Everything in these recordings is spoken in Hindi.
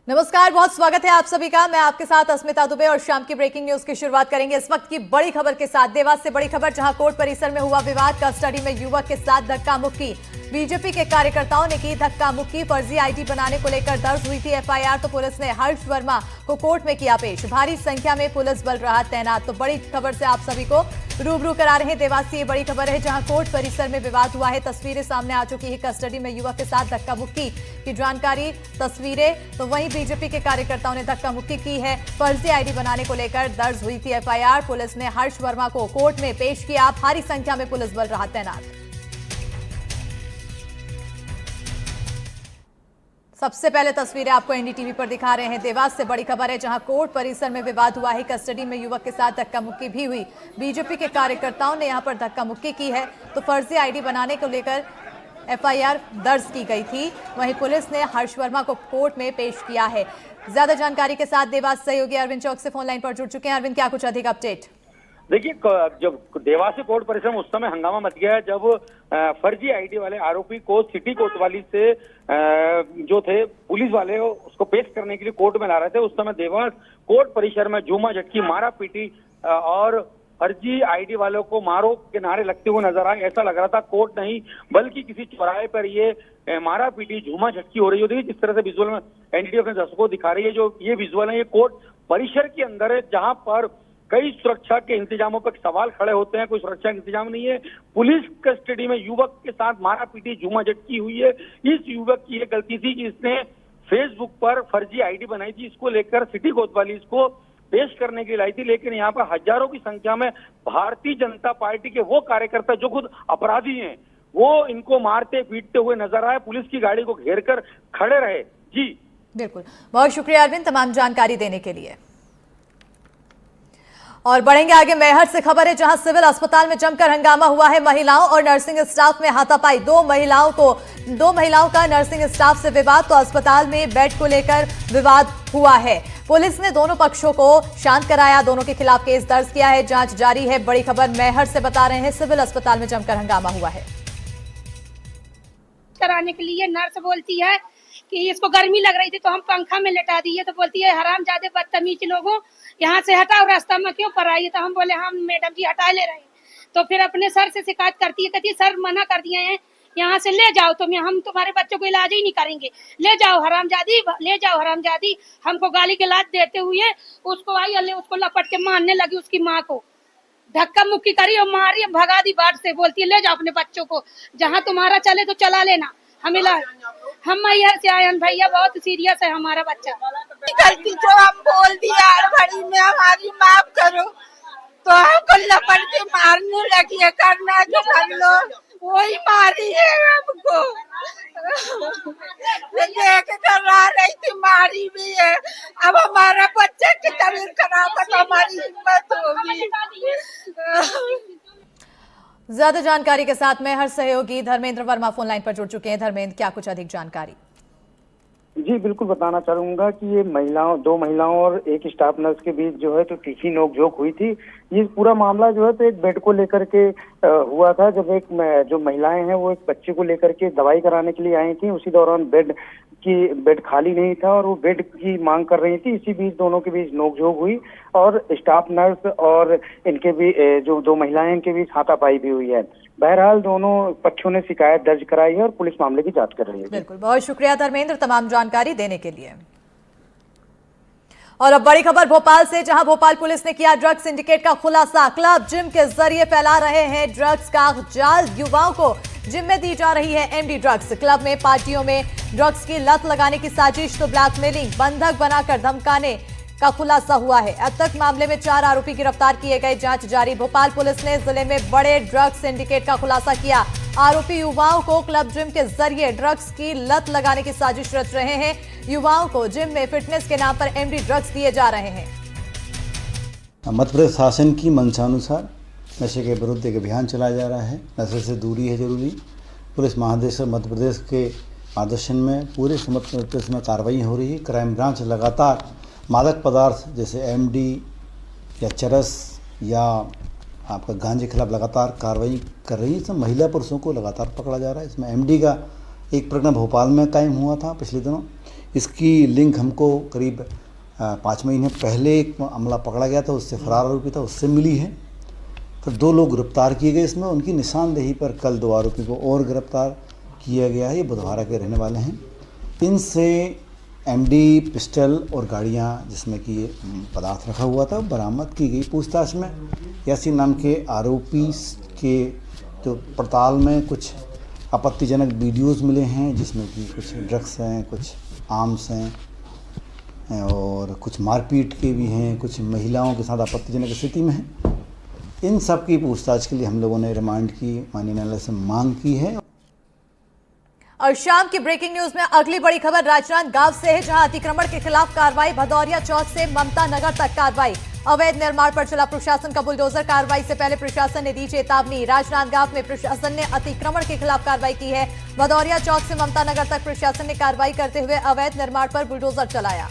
नमस्कार, बहुत स्वागत है आप सभी का। मैं आपके साथ अस्मिता दुबे और शाम की ब्रेकिंग न्यूज की शुरुआत करेंगे इस वक्त की बड़ी खबर के साथ। देवास से बड़ी खबर, जहां कोर्ट परिसर में हुआ विवाद, कस्टडी में युवक के साथ धक्का मुक्की। बीजेपी के कार्यकर्ताओं ने की धक्का मुक्की। फर्जी आईडी बनाने को लेकर दर्ज हुई थी एफआईआर, तो पुलिस ने हर्ष वर्मा को कोर्ट में किया पेश। भारी संख्या में पुलिस बल रहा तैनात। तो बड़ी खबर से आप सभी को रूबरू करा रहे हैं। देवास से ये बड़ी खबर है, जहां कोर्ट परिसर में विवाद हुआ है। तस्वीरें सामने आ चुकी है। कस्टडी में युवक के साथ धक्का मुक्की की जानकारी, तस्वीरें। तो वहीं बीजेपी के कार्यकर्ताओं ने धक्का मुक्की की है। फर्जी आईडी बनाने को लेकर दर्ज हुई थी एफआईआर। पुलिस ने हर्ष वर्मा को कोर्ट में पेश किया। भारी संख्या में पुलिस बल रहा तैनात। सबसे पहले तस्वीरें आपको एनडीटीवी पर दिखा रहे हैं। देवास से बड़ी खबर है, जहां कोर्ट परिसर में विवाद हुआ है। कस्टडी में युवक के साथ धक्का मुक्की भी हुई। बीजेपी के कार्यकर्ताओं ने यहां पर धक्का मुक्की की है। तो फर्जी आईडी बनाने को लेकर एफआईआर दर्ज की गई थी। वहीं पुलिस ने हर्ष वर्मा को कोर्ट में पेश किया है। ज्यादा जानकारी के साथ देवास सहयोगी अरविंद चौक से फोन लाइन पर जुड़ चुके हैं। अरविंद, क्या कुछ अधिक अपडेट? देखिए, जब देवास से कोर्ट परिसर में उस समय हंगामा मच गया है, जब फर्जी आईडी वाले आरोपी को सिटी कोतवाली से जो थे पुलिस वाले उसको पेश करने के लिए कोर्ट में ला रहे थे। उस समय देवास कोर्ट परिसर में झूमा झटकी, मारा पीटी और फर्जी आईडी वालों को मारो के नारे लगते हुए नजर आए। ऐसा लग रहा था कोर्ट नहीं बल्कि किसी चौराहे पर ये मारा पीटी, झूमा झटकी हो रही होती है। जिस तरह से विजुअल में एनडीटीवी अपने दर्शकों को दिखा रही है, जो ये विजुअल है, ये कोर्ट परिसर के अंदर है, जहां पर कई सुरक्षा के इंतजामों पर सवाल खड़े होते हैं। कोई सुरक्षा का इंतजाम नहीं है। पुलिस कस्टडी में युवक के साथ मारा पीटी, झूमा झटकी हुई है। इस युवक की ये गलती थी कि इसने फेसबुक पर फर्जी आईडी बनाई थी। इसको लेकर सिटी कोतवाली इसको पेश करने के लिए लाई थी, लेकिन यहाँ पर हजारों की संख्या में भारतीय जनता पार्टी के वो कार्यकर्ता जो खुद अपराधी हैं, वो इनको मारते पीटते हुए नजर आए। पुलिस की गाड़ी को घेर कर खड़े रहे। जी बिल्कुल, बहुत शुक्रिया अरविंद तमाम जानकारी देने के लिए। और बढ़ेंगे आगे। मेहर से खबर है, जहां सिविल अस्पताल में जमकर हंगामा हुआ है। महिलाओं और नर्सिंग स्टाफ में हाथापाई। दो महिलाओं का नर्सिंग स्टाफ से विवाद। तो अस्पताल में बेड को लेकर विवाद हुआ है। पुलिस ने दोनों पक्षों को शांत कराया। दोनों के खिलाफ केस दर्ज किया है। जांच जारी है। बड़ी खबर मेहर से बता रहे हैं, सिविल अस्पताल में जमकर हंगामा हुआ है। कराने के लिए नर्स बोलती है कि इसको गर्मी लग रही थी तो हम पंखा में लेटा दिए, तो बोलती है हरामजादे बदतमीज लोगों, यहाँ से हटाओ, रास्ता में क्यों पर आई? तो हम बोले हम मैडम जी हटा ले रहे हैं। तो फिर अपने सर से शिकायत करती है, कहती है सर मना कर दिए हैं, यहाँ से ले जाओ, हम तुम्हारे बच्चों को इलाज ही नहीं करेंगे, ले जाओ हरामजादी, ले जाओ हरामजादी। हमको गाली गलौज देते हुए उसको आई, अल्ले उसको लपट के मारने लगी। उसकी माँ को धक्का मुक्की करी और मारी, भगा दी बाट से। बोलती है ले जाओ अपने बच्चों को, जहाँ तुम्हारा चले तो चला लेना, हमें हम मैहर से आए हैं भैया, बहुत सीरियस है हमारा बच्चा। गलती जो हम बोल दिया हड़बड़ी में, हमारी माफ करो। तो हमको लपट के मारने लगी है, करना जो कर लो, वही मारी है हमको। देख कर रह रही थी, मारी भी है। अब हमारा बच्चा की तबीयत खराब है तो हमारी हिम्मत होगी। ज्यादा जानकारी के साथ मेहर सहयोगी धर्मेंद्र वर्मा फोन लाइन पर जुड़ चुके हैं। धर्मेंद्र, क्या कुछ अधिक जानकारी? जी बिल्कुल बताना चाहूंगा कि ये दो महिलाओं और एक स्टाफ नर्स के बीच जो है तो तीखी नोकझोंक हुई थी। ये पूरा मामला जो है तो एक बेड को लेकर के हुआ था। जब जो महिलाएं हैं वो एक बच्चे को लेकर के दवाई कराने के लिए आई थी, उसी दौरान बेड खाली नहीं था और वो बेड की मांग कर रही थी। इसी बीच दोनों के बीच नोकझोंक हुई और स्टाफ नर्स और इनके भी जो दो महिलाएं इनके बीच हाथापाई भी हुई है। बहरहाल दोनों पक्षों ने शिकायत दर्ज कराई है और पुलिस मामले की जांच कर रही है। बिल्कुल, बहुत शुक्रिया धर्मेंद्र तमाम जानकारी देने के लिए। और अब बड़ी खबर भोपाल से, जहां भोपाल पुलिस ने किया ड्रग्स सिंडिकेट का खुलासा। क्लब जिम के जरिए फैला रहे हैं ड्रग्स का जाल। युवाओं को जिम में दी जा रही है एमडी ड्रग्स। क्लब में पार्टियों में ड्रग्स की लत लगाने की साजिश, तो ब्लैकमेलिंग, बंधक बनाकर धमकाने का खुलासा हुआ है। अब तक मामले में 4 आरोपी गिरफ्तार किए गए। जांच जारी। भोपाल पुलिस ने जिले में बड़े ड्रग्स सिंडिकेट का खुलासा किया। आरोपी युवाओं को क्लब जिम के जरिए ड्रग्स की लत लगाने की साजिश रच रहे हैं। युवाओं को जिम में फिटनेस के नाम पर एमडी ड्रग्स दिए जा रहे हैं। मध्य प्रदेश शासन की मंशानुसार नशे के विरुद्ध एक अभियान चलाया जा रहा है। नशे से दूरी है जरूरी। पुलिस महानिदेशक मध्य प्रदेश के मार्गदर्शन में पूरे मध्य प्रदेश में कार्रवाई हो रही है। क्राइम ब्रांच लगातार मादक पदार्थ जैसे एमडी या चरस या आपका गांजे के खिलाफ लगातार कार्रवाई कर रही है। इसमें महिला पुरुषों को लगातार पकड़ा जा रहा है। इसमें एमडी का एक प्रकरण भोपाल में कायम हुआ था पिछले दिनों। इसकी लिंक हमको करीब 5 महीने पहले एक अमला पकड़ा गया था, उससे फरार आरोपी था, उससे मिली है। फिर 2 लोग गिरफ्तार किए गए इसमें। उनकी निशानदेही पर कल 2 आरोपी को और गिरफ्तार किया गया है। ये बुधवारा के रहने वाले हैं। इनसे एमडी पिस्टल और गाड़ियां जिसमें कि ये पदार्थ रखा हुआ था बरामद की गई। पूछताछ में यासीन नाम के आरोपी के जो पड़ताल में कुछ आपत्तिजनक वीडियोस मिले हैं, जिसमें कि कुछ ड्रग्स हैं, कुछ आर्म्स हैं और कुछ मारपीट के भी हैं, कुछ महिलाओं के साथ आपत्तिजनक स्थिति में हैं। इन सब की पूछताछ के लिए हम लोगों ने रिमांड की माननीय न्यायालय से मांग की है। और शाम की ब्रेकिंग न्यूज में अगली बड़ी खबर राजनांदगांव से है, जहां अतिक्रमण के खिलाफ कार्रवाई। भदौरिया चौक से ममता नगर तक कार्रवाई। अवैध निर्माण पर चला प्रशासन का बुलडोजर। कार्रवाई से पहले प्रशासन ने दी चेतावनी। राजनांदगांव में प्रशासन ने अतिक्रमण के खिलाफ कार्रवाई की है। भदौरिया चौक से ममता नगर तक प्रशासन ने कार्रवाई करते हुए अवैध निर्माण पर बुलडोजर चलाया।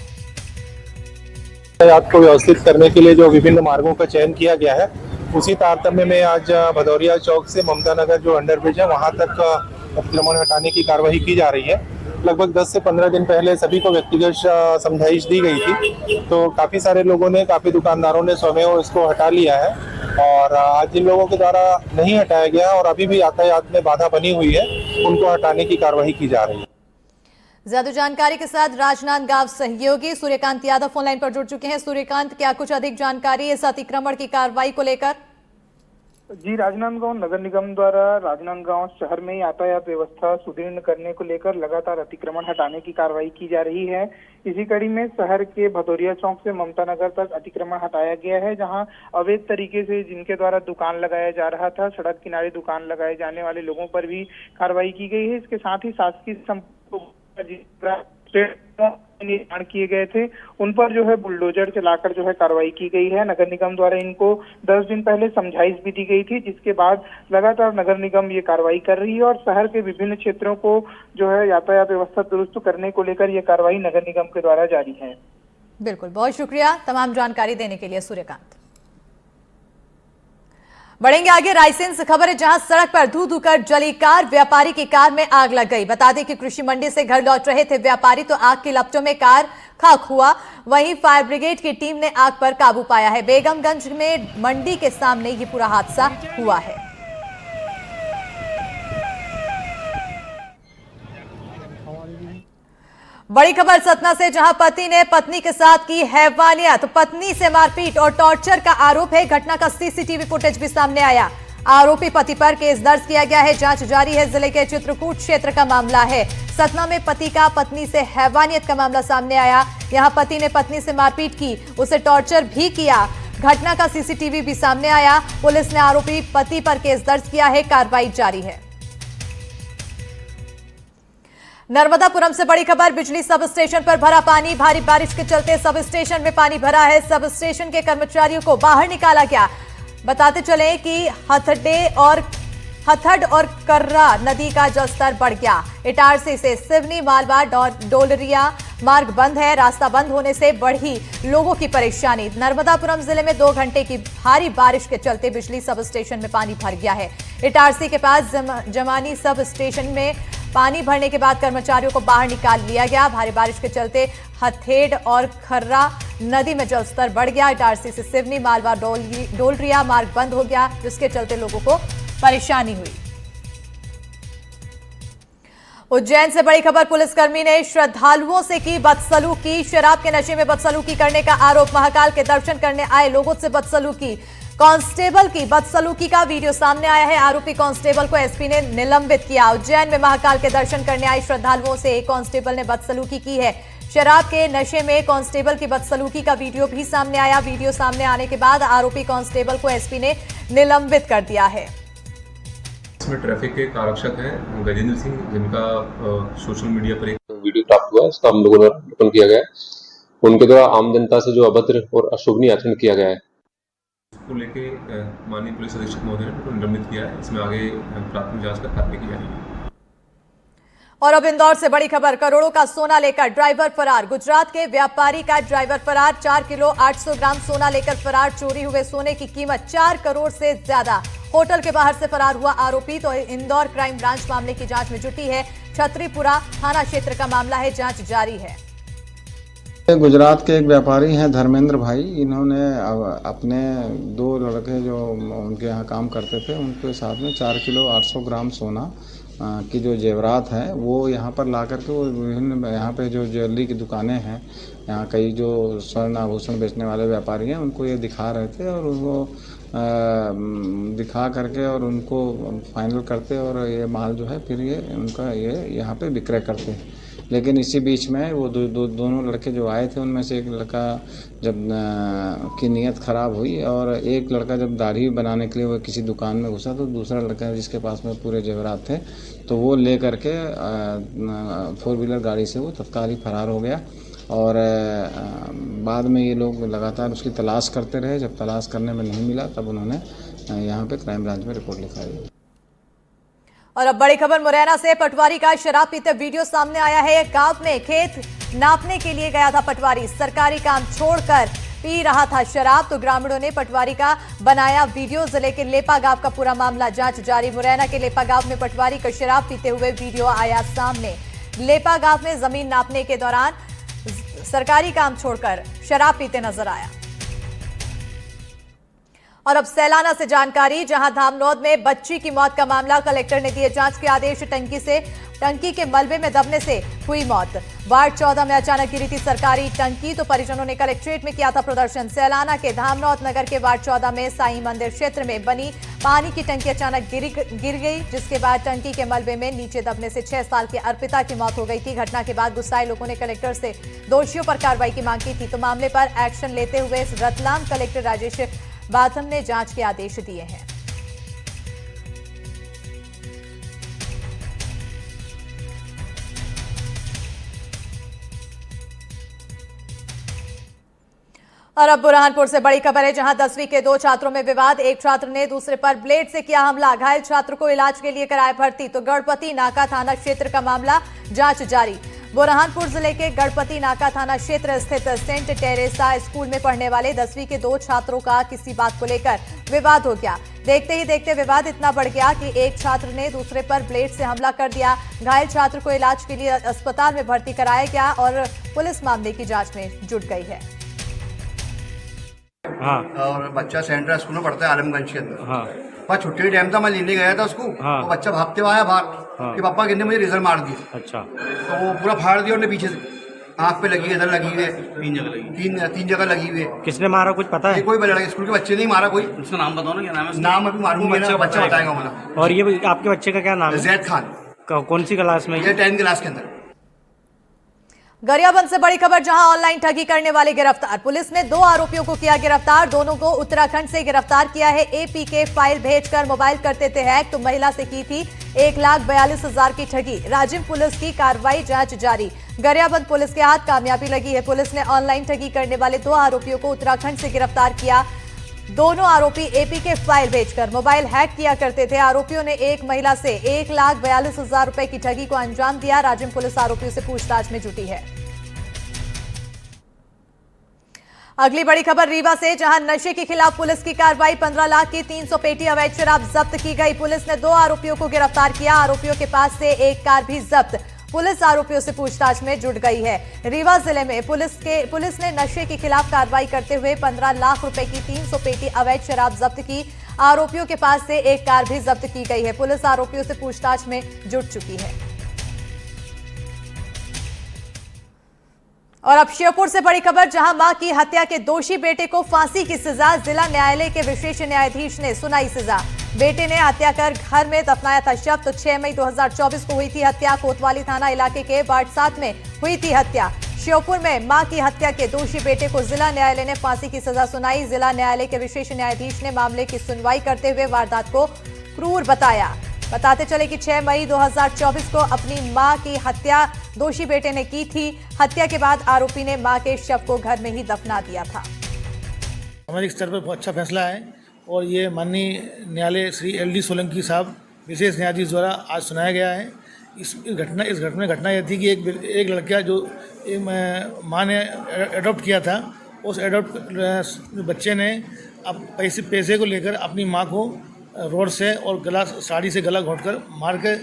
यातायात को व्यवस्थित करने के लिए जो विभिन्न मार्गों का चयन किया गया है, उसी तारतम्य में आज भदौरिया चौक से ममता नगर जो अंडरब्रिज है वहां तक अतिक्रमण हटाने की कार्रवाई की जा रही है। लगभग 10 से 15 दिन पहले सभी को व्यक्तिगत समझाइश दी गई थी, तो काफी सारे लोगों ने, काफी दुकानदारों ने स्वयं इसको हटा लिया है। और आज जिन लोगों के द्वारा नहीं हटाया गया और अभी भी यातायात में बाधा बनी हुई है, उनको हटाने की कार्रवाई की जा रही है। ज्यादा जानकारी के साथ राजनांदगांव सहयोगी सूर्यकांत यादव फोन लाइन पर जुड़ चुके हैं। सूर्यकांत, क्या कुछ अधिक जानकारी इस अतिक्रमण की कार्रवाई को लेकर? जी, राजनांदगांव नगर निगम द्वारा राजनांदगांव शहर में यातायात व्यवस्था सुदृढ़ करने को लेकर लगातार अतिक्रमण हटाने की कार्रवाई की जा रही है। इसी कड़ी में शहर के भदौरिया चौक से ममता नगर तक अतिक्रमण हटाया गया है, जहां अवैध तरीके से जिनके द्वारा दुकान लगाया जा रहा था, सड़क किनारे दुकान लगाए जाने वाले लोगों पर भी कार्रवाई की गई है। इसके साथ ही शासकीय निर्माण किए गए थे, उन पर जो है बुलडोजर चलाकर जो है कार्रवाई की गई है। नगर निगम द्वारा इनको 10 दिन पहले समझाइश भी दी गई थी, जिसके बाद लगातार नगर निगम ये कार्रवाई कर रही है और शहर के विभिन्न क्षेत्रों को जो है यातायात व्यवस्था दुरुस्त करने को लेकर ये कार्रवाई नगर निगम के द्वारा जारी है। बिल्कुल, बहुत शुक्रिया तमाम जानकारी देने के लिए सूर्यकांत। बढ़ेंगे आगे। रायसेन से खबर है, जहां सड़क पर धू धू कर जली कार। व्यापारी की कार में आग लग गई। बता दें कि कृषि मंडी से घर लौट रहे थे व्यापारी, तो आग की लपटों में कार खाक हुआ। वहीं फायर ब्रिगेड की टीम ने आग पर काबू पाया है। बेगमगंज में मंडी के सामने ये पूरा हादसा हुआ है। बड़ी खबर सतना से, जहां पति ने पत्नी के साथ की हैवानियत। पत्नी से मारपीट और टॉर्चर का आरोप है। घटना का सीसीटीवी फुटेज भी सामने आया। आरोपी पति पर केस दर्ज किया गया है। जांच जारी है। जिले के चित्रकूट क्षेत्र का मामला है। सतना में पति का पत्नी से हैवानियत का मामला सामने आया। यहां पति ने पत्नी से मारपीट की, उसे टॉर्चर भी किया। घटना का सीसीटीवी भी सामने आया। पुलिस ने आरोपी पति पर केस दर्ज किया है। कार्रवाई जारी है। नर्मदापुरम से बड़ी खबर, बिजली सब स्टेशन पर भरा पानी। भारी बारिश के चलते सब स्टेशन में पानी भरा है। सब स्टेशन के कर्मचारियों को बाहर निकाला गया। बताते चले कि हथड़ और कर्रा नदी का जलस्तर बढ़ गया। इटारसी से सिवनी मालवा डोलरिया मार्ग बंद है। रास्ता बंद होने से बढ़ी लोगों की परेशानी। नर्मदापुरम जिले में 2 घंटे की भारी बारिश के चलते बिजली सब स्टेशन में पानी भर गया है। इटारसी के पास जमानी सब स्टेशन में पानी भरने के बाद कर्मचारियों को बाहर निकाल लिया गया। भारी बारिश के चलते हथेड़ और खर्रा नदी में जलस्तर बढ़ गया। इटारसी से सिवनी मालवा डोलरिया मार्ग बंद हो गया, जिसके चलते लोगों को परेशानी हुई। उज्जैन से बड़ी खबर, पुलिसकर्मी ने श्रद्धालुओं से की बदसलूकी। शराब के नशे में बदसलूकी करने का आरोप। महाकाल के दर्शन करने आए लोगों से बदसलूकी। कांस्टेबल की बदसलूकी का वीडियो सामने आया है। आरोपी कांस्टेबल को एसपी ने निलंबित किया। उज्जैन में महाकाल के दर्शन करने आए श्रद्धालुओं से एक कांस्टेबल ने बदसलूकी की है। शराब के नशे में कांस्टेबल की बदसलूकी का वीडियो भी सामने आया। वीडियो सामने आने के बाद आरोपी कांस्टेबल को एसपी ने निलंबित कर दिया है। इसमें ट्रैफिक के एक आरक्षक हैं गजेंद्र सिंह, जिनका सोशल मीडिया पर एक वीडियो प्राप्त हुआ है, उसका हम लोगों द्वारा अवलोकन किया गया है। उनके द्वारा आम जनता से जो अभद्र और अशोभनीय आचरण किया गया है, उसको लेके माननीय पुलिस अधीक्षक महोदय ने उनको निलंबित किया है। इसमें आगे प्राथमिक जांच कर कार्रवाई की जाएगी। और अब इंदौर से बड़ी खबर, करोड़ों का सोना लेकर ड्राइवर फरार। गुजरात के व्यापारी का ड्राइवर फरार। 4 किलो 800 ग्राम सोना लेकर फरार। चोरी हुए सोने की कीमत 4 करोड़ से ज्यादा। होटल के बाहर से फरार हुआ आरोपी। तो इंदौर क्राइम ब्रांच मामले की जांच में जुटी है। छतरीपुरा थाना क्षेत्र का मामला है, जांच जारी है। गुजरात के एक व्यापारी हैं धर्मेंद्र भाई, इन्होंने अपने 2 लड़के जो उनके यहाँ काम करते थे उनके साथ में 4 किलो 800 ग्राम सोना की जो जेवरात है वो यहाँ पर ला करके वो विभिन्न यहाँ पे जो ज्वेलरी की दुकानें हैं, यहाँ कई जो स्वर्ण आभूषण बेचने वाले व्यापारी हैं उनको ये दिखा रहे थे और उनको दिखा करके और उनको फाइनल करते और ये माल जो है फिर ये उनका ये यहाँ पे विक्रय करते हैं। लेकिन इसी बीच में वो दोनों लड़के जो आए थे उनमें से एक लड़का जब की नीयत ख़राब हुई और एक लड़का जब दाढ़ी बनाने के लिए वो किसी दुकान में घुसा तो दूसरा लड़का जिसके पास में पूरे जेवरात थे तो वो ले करके 4 व्हीलर गाड़ी से वो तत्काल ही फरार हो गया। और बाद में ये लोग लगातार उसकी तलाश करते रहे। जब तलाश करने में नहीं मिला तब उन्होंने यहाँ पे क्राइम ब्रांच में रिपोर्ट लिखाई। और अब बड़ी खबर मुरैना से, पटवारी का शराब पीते वीडियो सामने आया है। गांव में खेत नापने के लिए गया था पटवारी, सरकारी काम छोड़कर पी रहा था शराब, तो ग्रामीणों ने पटवारी का बनाया वीडियो। जिले के लेपा गांव का पूरा मामला, जांच जारी। मुरैना के लेपा गांव में पटवारी का शराब पीते हुए वीडियो आया सामने। लेपा गांव में जमीन नापने के दौरान सरकारी काम छोड़कर शराब पीते नजर आया। और अब सैलाना से जानकारी, जहां धामनौद में बच्ची की मौत का मामला, कलेक्टर ने दिए जांच के आदेश। टंकी के मलबे में दबने से हुई मौत। वार्ड 14 में अचानक गिरी थी सरकारी टंकी, तो परिजनों ने कलेक्ट्रेट में किया था प्रदर्शन। सैलाना के धामनौद नगर के वार्ड 14 में साईं मंदिर क्षेत्र में बनी पानी की टंकी अचानक गिर गई, जिसके बाद टंकी के मलबे में नीचे दबने से 6 साल की अर्पिता की मौत हो गई थी। घटना के बाद गुस्साए लोगों ने कलेक्टर से दोषियों पर कार्रवाई की मांग की थी, तो मामले पर एक्शन लेते हुए रतलाम कलेक्टर राजेश बाथम ने जांच के आदेश दिए हैं। और अब बुरहानपुर से बड़ी खबर है, जहां 10वीं के 2 छात्रों में विवाद। एक छात्र ने दूसरे पर ब्लेड से किया हमला, घायल छात्र को इलाज के लिए कराया भर्ती। तो गणपति नाका थाना क्षेत्र का मामला, जांच जारी। बुरहानपुर जिले के गणपति नाका थाना क्षेत्र स्थित सेंट टेरेसा स्कूल में पढ़ने वाले 10वीं के 2 छात्रों का किसी बात को लेकर विवाद हो गया। देखते ही देखते विवाद इतना बढ़ गया कि एक छात्र ने दूसरे पर ब्लेड से हमला कर दिया। घायल छात्र को इलाज के लिए अस्पताल में भर्ती कराया गया और पुलिस मामले की जांच में जुट गई है। हाँ। और बच्चा सेंट्रल स्कूल में पढ़ता है आलमगंज के अंदर। हाँ। वहाँ छुट्टी का टाइम था, मैं लेने गया था उसको। हाँ। तो बच्चा भागते हुए आया बाहर। हाँ। कि पापा कहते मुझे रिजल्ट मार दिया। अच्छा। तो वो पूरा फाड़ दिया, उन्हें पीछे से आँख पे लगी है, इधर लगी हुई है, 3 जगह लगी हुई है। किसने मारा कुछ पता है? कोई लड़के स्कूल के बच्चे नहीं मारा कोई। उसका नाम बताओ ना, क्या नाम है? नाम अभी मालूम, बच्चा बताएगा मुझे। और ये आपके बच्चे का क्या नाम है? जैद खान। कौन सी क्लास में? ये 10th क्लास के अंदर। गरियाबंद से बड़ी खबर, जहां ऑनलाइन ठगी करने वाले गिरफ्तार। पुलिस ने 2 आरोपियों को किया गिरफ्तार। दोनों को उत्तराखंड से गिरफ्तार किया है। एपीके फाइल भेजकर मोबाइल करते थे हैक, तो महिला से की थी 1,42,000 की ठगी। राजिम पुलिस की कार्रवाई, जांच जारी। गरियाबंद पुलिस के हाथ कामयाबी लगी है। पुलिस ने ऑनलाइन ठगी करने वाले 2 आरोपियों को उत्तराखंड से गिरफ्तार किया। दोनों आरोपी एपीके फाइल भेजकर मोबाइल हैक किया करते थे। आरोपियों ने एक महिला से 1,42,000 रुपए की ठगी को अंजाम दिया। राजिम पुलिस आरोपियों से पूछताछ में जुटी है। अगली बड़ी खबर रीवा से, जहां नशे के खिलाफ पुलिस की कार्रवाई। 15 लाख की 300 पेटी अवैध शराब जब्त की गई। पुलिस ने 2 आरोपियों को गिरफ्तार किया। आरोपियों के पास से एक कार भी जब्त। पुलिस आरोपियों से पूछताछ में जुट गई है। रीवा जिले में पुलिस ने नशे के खिलाफ कार्रवाई करते हुए 15 लाख रुपए की 300 पेटी अवैध शराब जब्त की। आरोपियों के पास से एक कार भी जब्त की गई है। पुलिस आरोपियों से पूछताछ में जुट चुकी है। और अब श्योपुर से बड़ी खबर, जहां मां की हत्या के दोषी बेटे को फांसी की सजा। जिला न्यायालय के विशेष न्यायाधीश ने सुनाई सजा। बेटे ने हत्या कर घर में दफनाया था शव। तो 6 मई 2024 को हुई थी हत्या। कोतवाली थाना इलाके के वार्ड 7 में हुई थी हत्या। श्योपुर में मां की हत्या के दोषी बेटे को जिला न्यायालय ने फांसी की सजा सुनाई। जिला न्यायालय के विशेष न्यायाधीश ने मामले की सुनवाई करते हुए वारदात को क्रूर बताया। बताते चले कि 6 मई 2024 को अपनी मां की हत्या दोषी बेटे ने की थी। हत्या के बाद आरोपी ने मां के शव को घर में ही दफना दिया था। हमारे स्तर पर बहुत अच्छा फैसला है और ये माननीय न्यायालय श्री LD सोलंकी साहब विशेष न्यायाधीश द्वारा आज सुनाया गया है। इस घटना यह थी कि एक लड़का जो माँ ने एडॉप्ट किया था, उस एडॉप्ट बच्चे ने अब पैसे को लेकर अपनी माँ को रोड से और साड़ी से गला घोंटकर मार के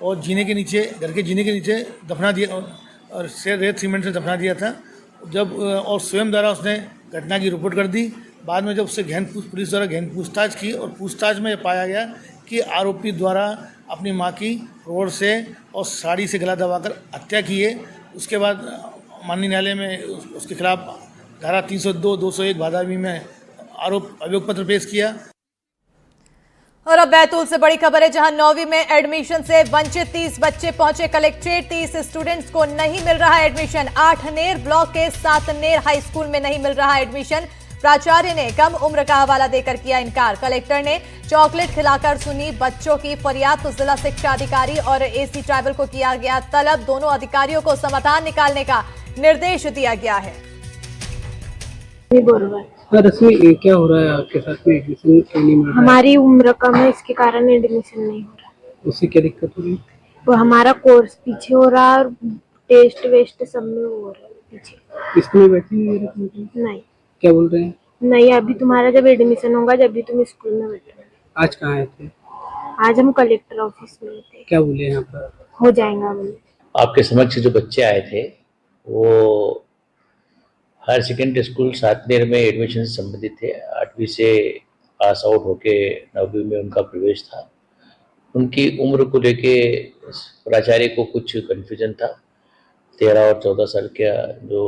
और घर के जीने के नीचे दफना दिया और रेत सीमेंट से दफना दिया था। जब और स्वयं द्वारा उसने घटना की रिपोर्ट कर दी। बाद में जब उससे पुलिस द्वारा गहन पूछताछ की और पूछताछ में पाया गया कि आरोपी द्वारा अपनी मां की रोड से और साड़ी से गला दबाकर हत्या की है। उसके बाद माननीय न्यायालय में उसके खिलाफ धारा 302, 201 भादावी में अभियोग पत्र पेश किया। और अब बैतूल से बड़ी खबर है, जहां 9वीं में एडमिशन से वंचित 30 बच्चे पहुंचे कलेक्ट्रेट। 30 स्टूडेंट्स को नहीं मिल रहा एडमिशन। आठनेर ब्लॉक के सातनेर हाई स्कूल में नहीं मिल रहा एडमिशन। प्राचार्य ने कम उम्र का हवाला देकर किया इनकार। कलेक्टर ने चॉकलेट खिलाकर सुनी बच्चों की फरियाद, तो जिला शिक्षा अधिकारी और एसी ट्राइबल को किया गया तलब। दोनों अधिकारियों को समाधान निकालने का निर्देश दिया गया है। रश्मि, क्या हो रहा है आपके साथ में? एडमिशन नहीं मिल रहा है? हमारी उम्र कम है, इसके कारण एडमिशन नहीं हो रहा। उससे क्या दिक्कत हो रही है? वो हमारा कोर्स पीछे हो रहा है और टेस्ट वेस्ट सब में हो रहा है पीछे। स्कूल में बैठी नहीं? क्या बोल रहे हैं? नहीं, अभी तुम्हारा जब एडमिशन होगा जब भी तुम स्कूल में बैठो। आज कहाँ आए थे? आज हम कलेक्टर ऑफिस में थे। क्या बोले यहाँ पर? हो जाएगा बोले। आपके समक्ष जो बच्चे आए थे वो हायर सेकेंडरी स्कूल सातनेर में एडमिशन से संबंधित थे। 8वीं से पास आउट होके 9वीं में उनका प्रवेश था। उनकी उम्र को लेके प्राचार्य को कुछ कन्फ्यूजन था। 13 और 14 साल का जो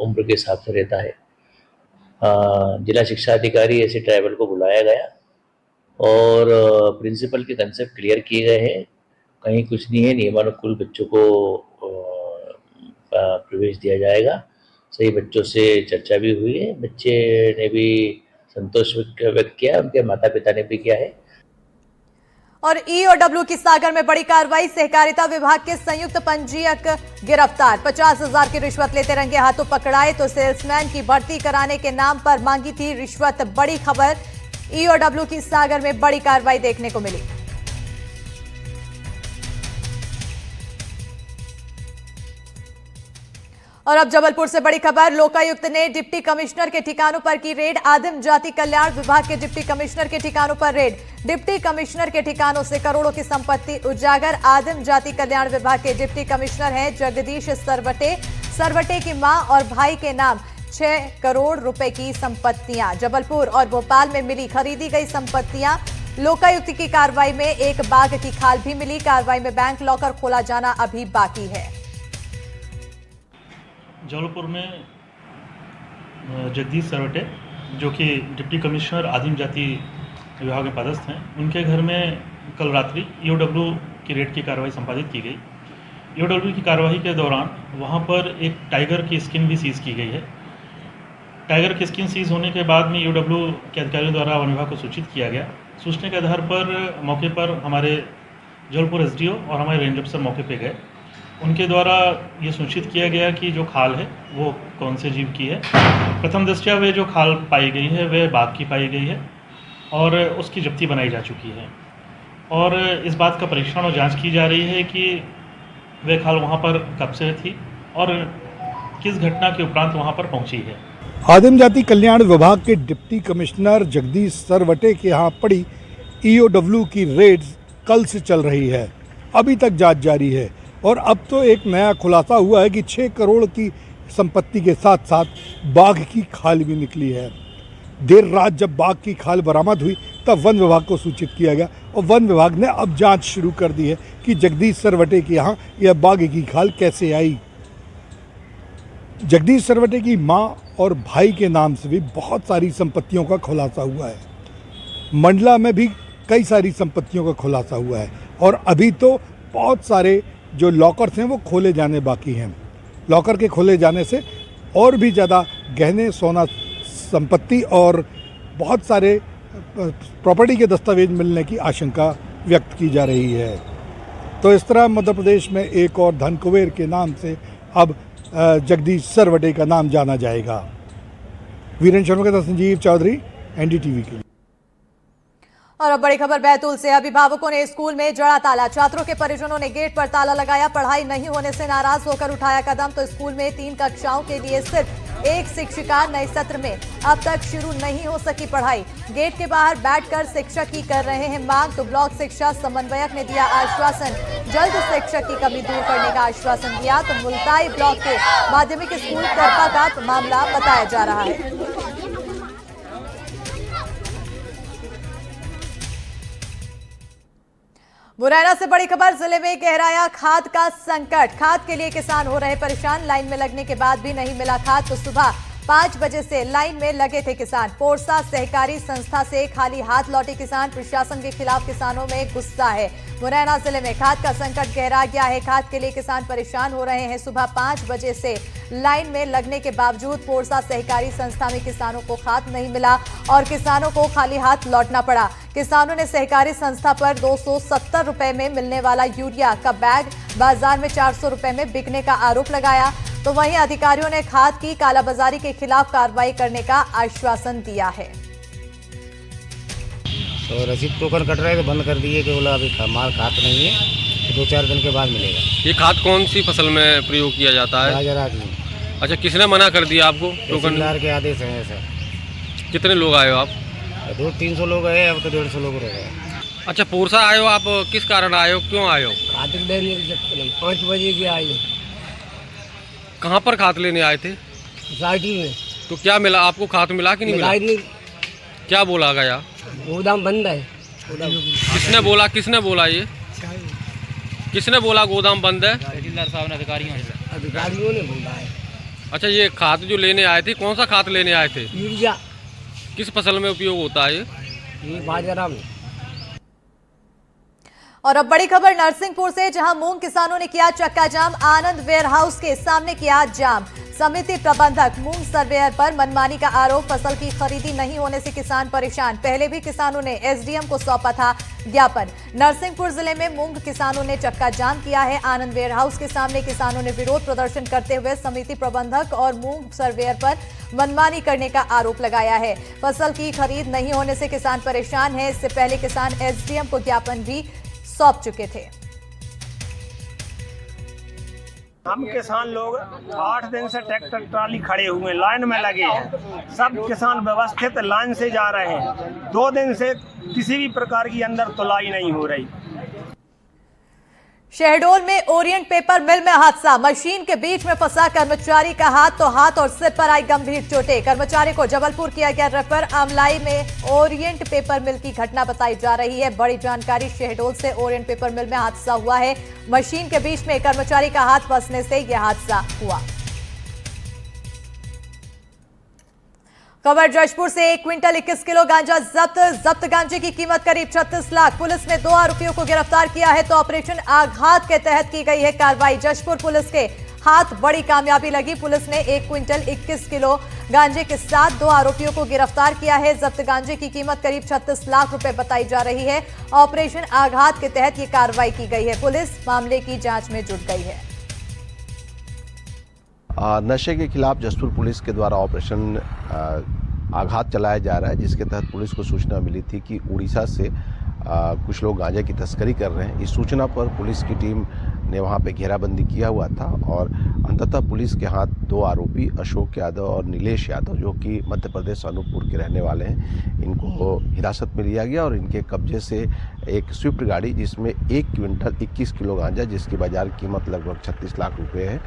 उम्र के हिसाब से रहता है। जिला शिक्षा अधिकारी ऐसे ट्राइबल को बुलाया गया और प्रिंसिपल के कंसेप्ट क्लियर किए गए हैं। कहीं कुछ नहीं है, नियमानुकूल बच्चों को प्रवेश दिया जाएगा। सही बच्चों से चर्चा भी हुई है, बच्चे ने भी संतोष व्यक्त किया, उनके माता पिता ने भी किया है। और ईओडब्ल्यू की सागर में बड़ी कार्रवाई। सहकारिता विभाग के संयुक्त पंजीयक गिरफ्तार। 50,000 की रिश्वत लेते रंगे हाथों पकड़ाए, तो सेल्समैन की भर्ती कराने के नाम पर मांगी थी रिश्वत। बड़ी खबर, ईओडब्ल्यू की सागर में बड़ी कार्रवाई देखने को मिली। और अब जबलपुर से बड़ी खबर, लोकायुक्त ने डिप्टी कमिश्नर के ठिकानों पर की रेड। आदिम जाति कल्याण विभाग के डिप्टी कमिश्नर के ठिकानों पर रेड। डिप्टी कमिश्नर के ठिकानों से करोड़ों की संपत्ति उजागर। आदिम जाति कल्याण विभाग के डिप्टी कमिश्नर हैं जगदीश सरवटे। सरवटे की मां और भाई के नाम 6 करोड़ रुपए की संपत्तियां। जबलपुर और भोपाल में मिली खरीदी गई संपत्तियां। लोकायुक्त की कार्रवाई में एक बाघ की खाल भी मिली। कार्रवाई में बैंक लॉकर खोला जाना अभी बाकी है। जबलपुर में जगदीश सरवटे, जो कि डिप्टी कमिश्नर आदिम जाति विभाग में पदस्थ हैं, उनके घर में कल रात्रि ईओडब्ल्यू की रेड की कार्रवाई संपादित की गई। ईओडब्ल्यू की कार्रवाई के दौरान वहां पर एक टाइगर की स्किन भी सीज की गई है। टाइगर की स्किन सीज होने के बाद में ईओडब्ल्यू के अधिकारियों द्वारा वन विभाग को सूचित किया गया। सूचना के आधार पर मौके पर हमारे जबलपुर एसडीओ और हमारे रेंज अफसर मौके पर गए। उनके द्वारा ये सूचित किया गया कि जो खाल है वो कौन से जीव की है। प्रथम दृष्टया वे जो खाल पाई गई है वह बाघ की पाई गई है और उसकी जब्ती बनाई जा चुकी है। और इस बात का परीक्षण और जांच की जा रही है कि वह खाल वहाँ पर कब से थी और किस घटना के उपरांत वहाँ पर पहुँची है। आदिम जाति कल्याण विभाग के डिप्टी कमिश्नर जगदीश सरवटे के यहाँ पड़ी ईओडब्ल्यू की रेड्स कल से चल रही है। अभी तक जांच जारी है और अब तो एक नया खुलासा हुआ है कि 6 करोड़ की संपत्ति के साथ साथ बाघ की खाल भी निकली है। देर रात जब बाघ की खाल बरामद हुई तब वन विभाग को सूचित किया गया और वन विभाग ने अब जांच शुरू कर दी है कि जगदीश सरवटे के यहाँ यह बाघ की खाल कैसे आई। जगदीश सरवटे की मां और भाई के नाम से भी बहुत सारी संपत्तियों का खुलासा हुआ है। मंडला में भी कई सारी संपत्तियों का खुलासा हुआ है और अभी तो बहुत सारे जो लॉकर्स हैं वो खोले जाने बाकी हैं। लॉकर के खोले जाने से और भी ज़्यादा गहने, सोना, संपत्ति और बहुत सारे प्रॉपर्टी के दस्तावेज मिलने की आशंका व्यक्त की जा रही है। तो इस तरह मध्य प्रदेश में एक और धन कुबेर के नाम से अब जगदीश सरवटे का नाम जाना जाएगा। वीरेंद्र शर्मा के साथ संजीव चौधरी, एनडीटीवी के लिए। और अब बड़ी खबर बैतूल से। अभिभावकों ने स्कूल में जड़ा ताला। छात्रों के परिजनों ने गेट पर ताला लगाया। पढ़ाई नहीं होने से नाराज होकर उठाया कदम। तो स्कूल में 3 कक्षाओं के लिए सिर्फ एक शिक्षिका नए सत्र में अब तक शुरू नहीं हो सकी पढ़ाई। गेट के बाहर बैठकर शिक्षक ही कर रहे हैं मांग, तो ब्लॉक शिक्षा समन्वयक ने दिया आश्वासन, जल्द शिक्षक की कमी दूर करने का आश्वासन दिया। तो मुल्ताई ब्लॉक के माध्यमिक स्कूल करपा का मामला बताया जा रहा है। मुरैना से बड़ी खबर, जिले में गहराया खाद का संकट। खाद के लिए किसान हो रहे परेशान, लाइन में लगने के बाद भी नहीं मिला खाद। तो सुबह 5 बजे से लाइन में लगे थे किसान। पोरसा सहकारी संस्था से खाली हाथ लौटे किसान, प्रशासन के खिलाफ किसानों में गुस्सा है। मुरैना जिले में खाद का संकट गहरा गया है, खाद के लिए किसान परेशान हो रहे हैं। सुबह 5 बजे से लाइन में लगने के बावजूद पोरसा सहकारी संस्था में किसानों को खाद नहीं मिला और किसानों को खाली हाथ लौटना पड़ा। किसानों ने सहकारी संस्था पर 270 रुपए में मिलने वाला यूरिया का बैग बाजार में 400 रुपए में बिकने का आरोप लगाया। तो वहीं अधिकारियों ने खाद की कालाबाजारी के खिलाफ कार्रवाई करने का आश्वासन दिया है। तो रसीद टोकन कट रहे थे, बंद कर दिए कि बोला अभी माल खाद नहीं है, 2-4 दिन के बाद मिलेगा। ये खाद कौन सी फसल में प्रयोग किया जाता है? गाजर आदि। अच्छा, किसने मना कर दिया आपको? तहसीलदार के आदेश है सर। कितने लोग आए हो आप? 200-300 लोग आए, अब तो 150 लोग रह गए। अच्छा, पोरसा आए हो आप, किस कारण आए हो, क्यों आए हो? खाद लेने 5 बजे की आई है। कहाँ पर खाद लेने आए थे? सोसाइटी में। तो क्या मिला आपको? खाद मिला कि नहीं मिला? क्या बोला गया? गोदाम बंद है। किसने बोला ये? किसने बोला गोदाम बंद है? तहसीलदार साहब ने, अधिकारियों ने बोला है। अच्छा, ये खाद जो लेने आए थे, कौन सा खाद लेने आए थे? यूरिया। किस फसल में उपयोग होता है ये? बाजरा में। और अब बड़ी खबर नरसिंहपुर से, जहां मूंग किसानों ने किया चक्का जाम, आनंद वेयर हाउस के सामने किया जाम। समिति प्रबंधक मूंग सर्वेयर पर मनमानी का आरोप, फसल की खरीदी नहीं होने से किसान परेशान। पहले भी किसानों ने एसडीएम को सौंपा था ज्ञापन। नरसिंहपुर जिले में मूंग किसानों ने चक्का जाम किया है। आनंद वेयर हाउस के सामने किसानों ने विरोध प्रदर्शन करते हुए समिति प्रबंधक और मूंग सर्वेयर पर मनमानी करने का आरोप लगाया है। फसल की खरीद नहीं होने से किसान परेशान है। इससे पहले किसान एसडीएम को ज्ञापन भी सौंप चुके थे। हम किसान लोग 8 दिन से ट्रैक्टर ट्राली खड़े हुए लाइन में लगे हैं। सब किसान व्यवस्थित लाइन से जा रहे हैं। 2 दिन से किसी भी प्रकार की अंदर तुलाई नहीं हो रही। शहडोल में ओरिएंट पेपर मिल में हादसा, मशीन के बीच में फंसा कर्मचारी का हाथ, तो हाथ और सिर पर आई गंभीर चोटें। कर्मचारी को जबलपुर किया गया रेफर। आमलाई में ओरिएंट पेपर मिल की घटना बताई जा रही है। बड़ी जानकारी, शहडोल से ओरिएंट पेपर मिल में हादसा हुआ है। मशीन के बीच में कर्मचारी का हाथ फंसने से यह हादसा हुआ। खबर जशपुर से, 1 क्विंटल 21 किलो गांजा जब्त गांजे की कीमत करीब 36 लाख। पुलिस ने 2 आरोपियों को गिरफ्तार किया है। तो ऑपरेशन आघात के तहत की गई है कार्रवाई। जशपुर पुलिस के हाथ बड़ी कामयाबी लगी। पुलिस ने 1 क्विंटल 21 किलो गांजे के साथ 2 आरोपियों को गिरफ्तार किया है। जब्त गांजे की कीमत करीब 36 लाख रुपए बताई जा रही है। ऑपरेशन आघात के तहत ये कार्रवाई की गई है। पुलिस मामले की जांच में जुट गई है। नशे के खिलाफ जसपुर पुलिस के द्वारा ऑपरेशन आघात चलाया जा रहा है, जिसके तहत पुलिस को सूचना मिली थी कि उड़ीसा से कुछ लोग गांजे की तस्करी कर रहे हैं। इस सूचना पर पुलिस की टीम ने वहां पे घेराबंदी किया हुआ था और अंततः पुलिस के हाथ 2 आरोपी अशोक यादव और नीलेश यादव, जो कि मध्य प्रदेश अनूपपुर के रहने वाले हैं, इनको हिरासत में लिया गया और इनके कब्जे से एक स्विफ्ट गाड़ी जिसमें 1 क्विंटल 21 किलो गांजा, जिसकी बाजार कीमत लगभग 36 लाख रुपए है,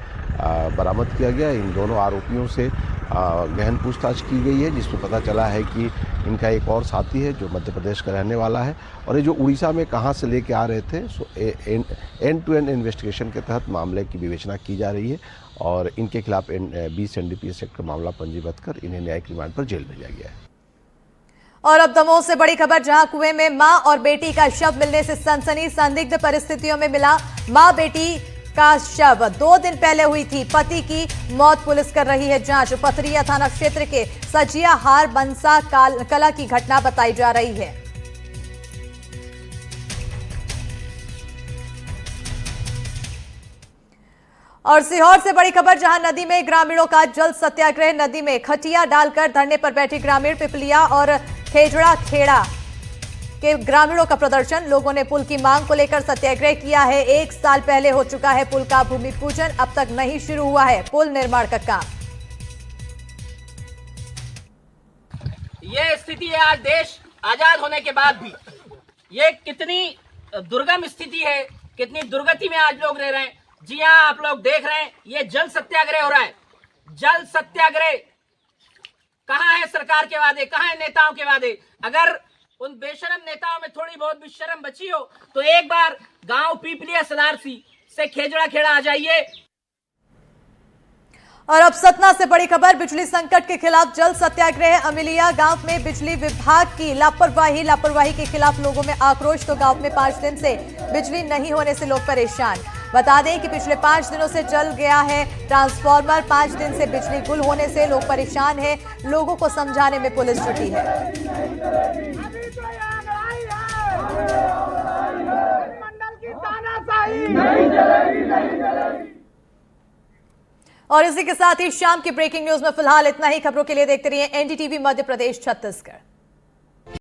बरामद किया गया। इन दोनों आरोपियों से गहन पूछताछ की गई है, जिसमें पता चला है कि इनका एक और साथी है जो मध्य प्रदेश का रहने वाला है और ये जो उड़ीसा में कहाँ से लेके आ रहे थे। So end to end investigation के तहत मामले की विवेचना की जा रही है और इनके खिलाफ 20 NDPS एक्ट का मामला पंजीबद्ध कर इन्हें न्यायिक रिमांड पर जेल भेजा गया है। और अब दमोह से बड़ी खबर, जहां कुएं में मां और बेटी का शव मिलने से सनसनी। संदिग्ध परिस्थितियों में मिला मां बेटी का शव। 2 दिन पहले हुई थी पति की मौत। पुलिस कर रही है जांच। पथरिया थाना क्षेत्र के सजिया हार बंसा कला की घटना बताई जा रही है। और सीहोर से बड़ी खबर, जहां नदी में ग्रामीणों का जल सत्याग्रह। नदी में खटिया डालकर धरने पर बैठे ग्रामीण। पिपलिया और खेजड़ा खेड़ा के ग्रामीणों का प्रदर्शन। लोगों ने पुल की मांग को लेकर सत्याग्रह किया है। 1 साल पहले हो चुका है पुल का भूमि पूजन, अब तक नहीं शुरू हुआ है पुल निर्माण का काम। ये स्थिति है आज देश आजाद होने के बाद भी। ये कितनी दुर्गम स्थिति है, कितनी दुर्गति में आज लोग रह रहे हैं। जी हाँ, आप लोग देख रहे हैं ये जल सत्याग्रह हो रहा है। जल सत्याग्रह, कहाँ है सरकार के वादे, कहाँ है नेताओं के वादे? अगर उन बेशरम नेताओं में थोड़ी बहुत भी शर्म बची हो तो एक बार गांव पीपलिया सलारसी से खेजड़ा खेड़ा आ जाइए। और अब सतना से बड़ी खबर, बिजली संकट के खिलाफ जल सत्याग्रह। अमिलिया गांव में बिजली विभाग की लापरवाही के खिलाफ लोगों में आक्रोश। तो गांव में 5 दिन से बिजली नहीं होने से लोग परेशान। बता दें कि पिछले 5 दिनों से जल गया है ट्रांसफार्मर। 5 दिन से बिजली गुल होने से लोग परेशान हैं। लोगों को समझाने में पुलिस जुटी है। और इसी के साथ ही शाम की ब्रेकिंग न्यूज में फिलहाल इतना ही। खबरों के लिए देखते रहिए NDTV मध्य प्रदेश छत्तीसगढ़।